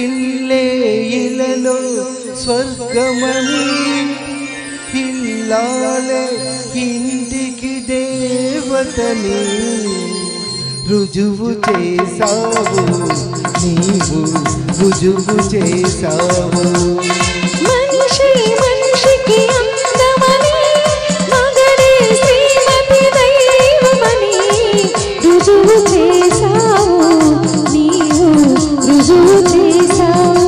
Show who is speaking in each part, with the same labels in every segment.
Speaker 1: ఇల్లే ఇలలో స్వర్గమని ఇల్లాలే ఇంటికి దేవతని రుజువు చేసావు నీవు రుజువు చేసావు
Speaker 2: మనిషి మనిషికి అందమని మగడే శ్రీమతి దైవమని రుజువు చేసావు నీవు రుజువు చేసావు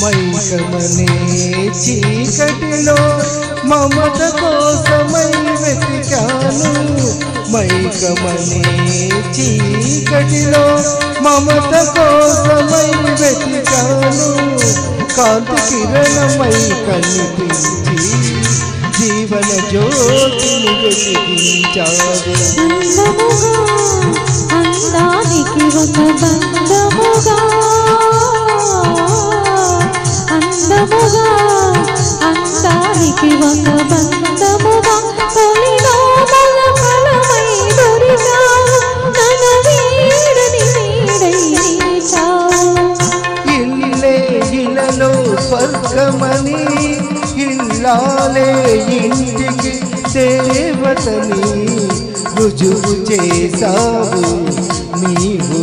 Speaker 1: మైకమనే చీకటిలో మమత కోసమై వెతికాను మైకమనే చీకటిలో మమత కోసమై వెతికాను కాంతి కిరణమై కనిపించి జీవన జ్యోతిని వెలిగించావు
Speaker 2: అందానికి ఒక బంధముగా అందానికి ఒక బంధముగా తొలిలో ఫలమై దొరికావు నన్ను వీడని నీడై నిలిచావు
Speaker 1: ఇల్లే ఇలలో స్వర్గమని ఇల్లాలే ఇంటికి దేవతని రుజువు చేసావు నీవు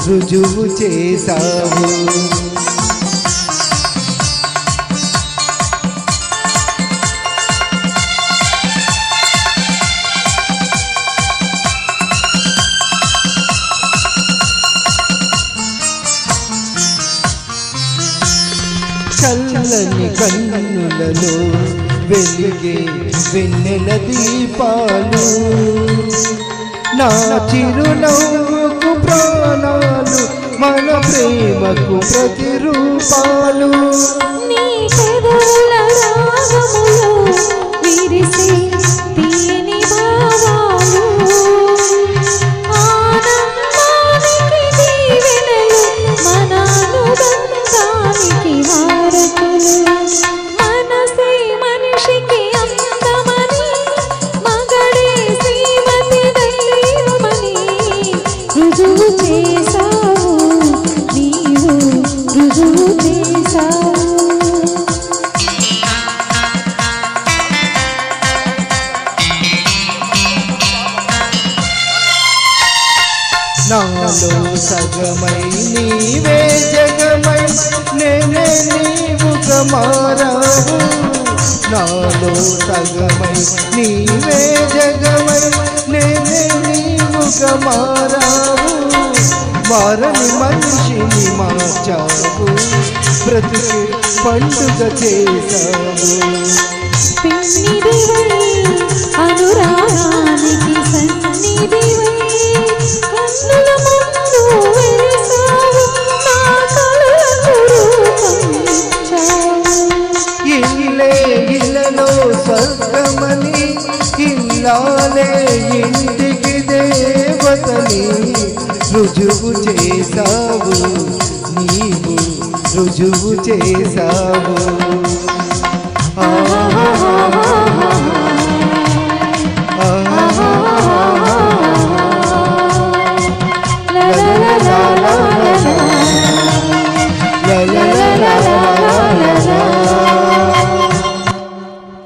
Speaker 1: రుజువు చేసావు చల్లని కన్నులలో వెలిగే వెన్నెల దీపాలు నా చిరునవ్వుకు ప్రాణాలు మన ప్రేమకు ప్రతిరూపాలు
Speaker 2: నీ పెదవుల రాగములో విరిసే తీయని భావాలు ఆనందానికి దీవెనలు మన అనుబంధానికి హారతులు మనసే మనిషికి అందమని మగడే శ్రీమతి దైవమని రుజువు చేసావు నీవు రుజువు చేసావు
Speaker 1: నాలో సగమై నీవే జగమై నేనే నీవుగా మారావు నాలో సగమై నీవే జగమై నేనే నీవుగా మారావు మారని మనిషిని మార్చావు బ్రతుకు పండుగ చేసావు
Speaker 2: పెన్నిదివై అనురాగానికి సన్నిధివై కన్నుల ముందు వెలిసావు నా కళ్ళకు రూపమిచ్చావు
Speaker 1: ఇల్లే ఇలలో స్వర్గమని ఇల్లాలే ఇంటికి దేవతని రుజువు చేసావు నీవు రుజువు చేసావు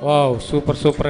Speaker 3: వావ్ సూపర్ సూపర్.